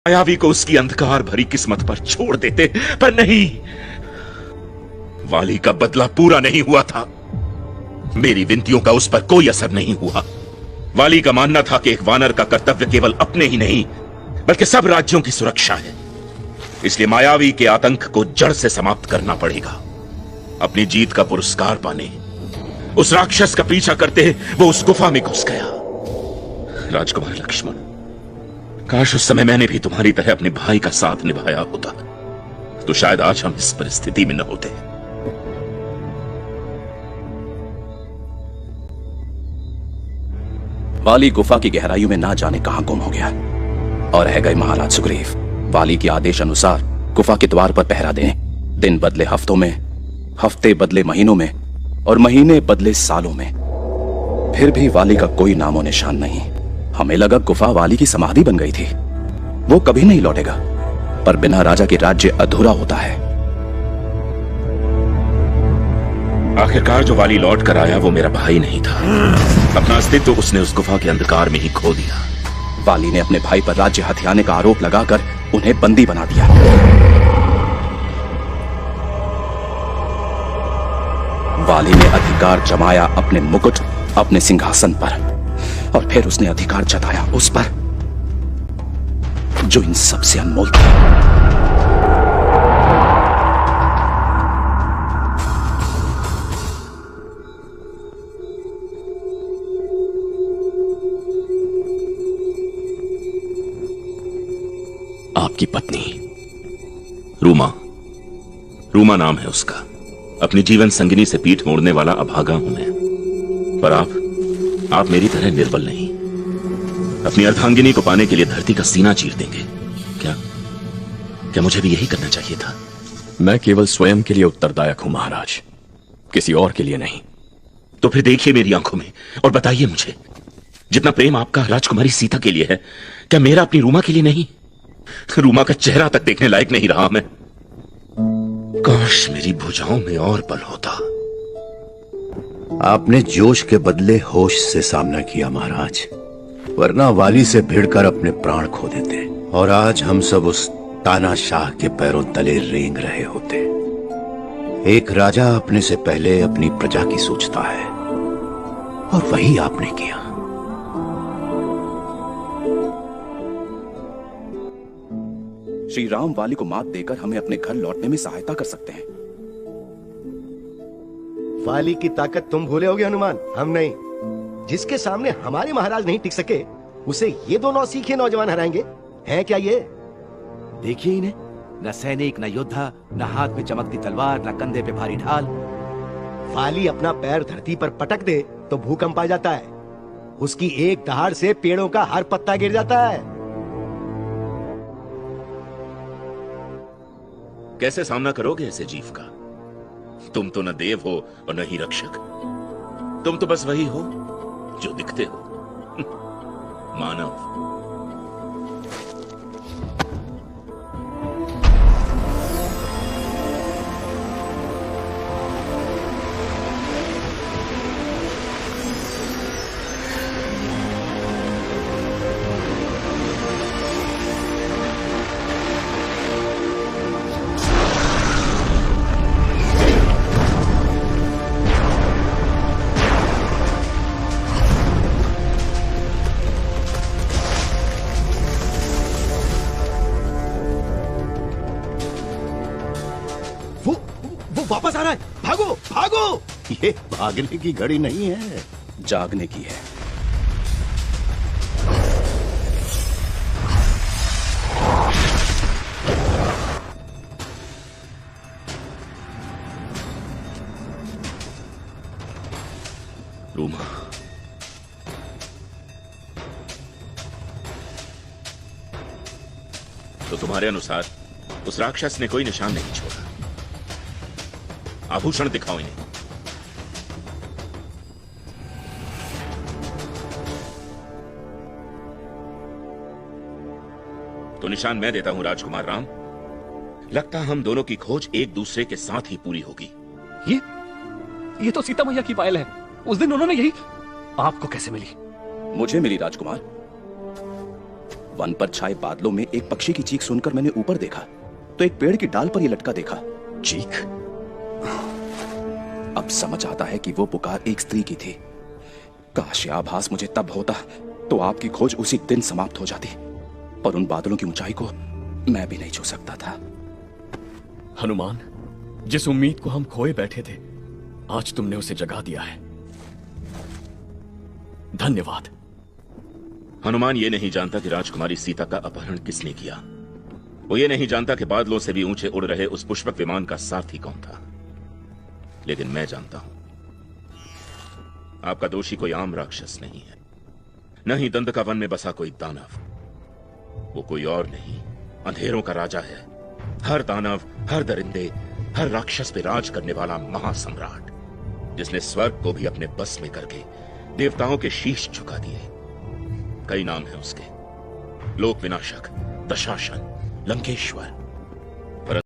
मायावी को उसकी अंधकार भरी किस्मत पर छोड़ देते, पर नहीं, वाली का बदला पूरा नहीं हुआ था। मेरी विनतियों का उस पर कोई असर नहीं हुआ। वाली का मानना था कि एक वानर का कर्तव्य केवल अपने ही नहीं बल्कि सब राज्यों की सुरक्षा है। इसलिए मायावी के आतंक को जड़ से समाप्त करना पड़ेगा। अपनी जीत का पुरस्कार पाने उस राक्षस का पीछा करते वो उस गुफा में घुस गया। राजकुमार लक्ष्मण, काश उस समय मैंने भी तुम्हारी तरह अपने भाई का साथ निभाया होता, तो शायद आज हम इस परिस्थिति में न होते। वाली गुफा की गहराइयों में ना जाने कहां गुम हो गया और रह गए महाराज सुग्रीव। वाली के आदेश अनुसार गुफा के द्वार पर पहरा दें। दिन बदले हफ्तों में, हफ्ते बदले महीनों में और महीने बदले सालों में, फिर भी वाली का कोई नामो निशान नहीं। हमें लगा गुफा वाली की समाधि बन गई थी, वो कभी नहीं लौटेगा। पर बिना राजा के राज्य अधूरा होता है। आखिरकार जो वाली लौट कर आया वो मेरा भाई नहीं था। अपना अस्तित्व उसने उस गुफा के अंधकार में ही खो दिया। वाली ने अपने भाई पर राज्य हथियाने का आरोप लगाकर उन्हें बंदी बना दिया। वाली ने अधिकार जमाया अपने मुकुट, अपने सिंहासन पर, और फिर उसने अधिकार जताया उस पर जो इन सबसे अनमोल था। आपकी पत्नी रूमा, रूमा नाम है उसका। अपनी जीवन संगिनी से पीठ मोड़ने वाला अभागा हूं मैं, पर आप मेरी तरह निर्बल नहीं। अपनी अर्धांगिनी को पाने के लिए धरती का सीना चीर देंगे। क्या मुझे भी यही करना चाहिए था? मैं केवल स्वयं के लिए उत्तरदायक हूं महाराज, किसी और के लिए नहीं। तो फिर देखिए मेरी आंखों में और बताइए मुझे, जितना प्रेम आपका राजकुमारी सीता के लिए है, क्या मेरा अपनी रूमा के लिए नहीं? रूमा का चेहरा तक देखने लायक नहीं रहा मैं। काश मेरी भुजाओं में और बल होता। आपने जोश के बदले होश से सामना किया महाराज, वरना वाली से भिड़कर अपने प्राण खो देते और आज हम सब उस तानाशाह के पैरों तले रेंग रहे होते। एक राजा अपने से पहले अपनी प्रजा की सोचता है, और वही आपने किया। श्री राम वाली को मात देकर हमें अपने घर लौटने में सहायता कर सकते हैं। वाली की ताकत तुम भूले होगे हनुमान, हम नहीं। जिसके सामने हमारे महाराज नहीं टिक सके, उसे ये दो नौसीखे नौजवान हराएंगे? हैं क्या ये? देखिए इन्हें, न सैनिक, न योद्धा, न हाथ में चमकती तलवार, न कंधे पे भारी ढाल। वाली अपना पैर धरती पर पटक दे तो भूकंप आ जाता है। उसकी एक दहाड़ से पेड़ों का हर पत्ता गिर जाता है। कैसे सामना करोगे ऐसे जीव का? तुम तो न देव हो और न ही रक्षक। तुम तो बस वही हो जो दिखते हो, मानव। वापस आ रहा है, भागो भागो। ये भागने की घड़ी नहीं है, जागने की है। रूमा, तो तुम्हारे अनुसार उस राक्षस ने कोई निशान नहीं छोड़ा। आभूषण दिखाओ इन्हें। तो निशान मैं देता हूं राजकुमार राम। लगता हम दोनों की खोज एक दूसरे के साथ ही पूरी होगी। ये तो सीता मैया की पायल है। उस दिन उन्होंने यही आपको कैसे मिली? मुझे मिली राजकुमार। वन पर छाए बादलों में एक पक्षी की चीख सुनकर मैंने ऊपर देखा तो एक पेड़ की डाल पर यह लटका देखा। चीख? अब समझ आता है कि वो पुकार एक स्त्री की थी। काश यह आभास मुझे तब होता तो आपकी खोज उसी दिन समाप्त हो जाती, पर उन बादलों की ऊंचाई को मैं भी नहीं छू सकता था। हनुमान, जिस उम्मीद को हम खोए बैठे थे, आज तुमने उसे जगा दिया है। धन्यवाद। हनुमान ये नहीं जानता कि राजकुमारी सीता का अपहरण किसने किया। वो ये नहीं जानता कि बादलों से भी ऊंचे उड़ रहे उस पुष्पक विमान का सारथी कौन था। लेकिन मैं जानता हूं, आपका दोषी कोई आम राक्षस नहीं है, न ही दंत का वन में बसा कोई दानव। वो कोई और नहीं, अंधेरों का राजा है। हर दानव, हर दरिंदे, हर राक्षस पे राज करने वाला महासम्राट, जिसने स्वर्ग को भी अपने बस में करके देवताओं के शीश झुका दिए। कई नाम है उसके, लोक विनाशक, दशाशन, लंकेश्वर,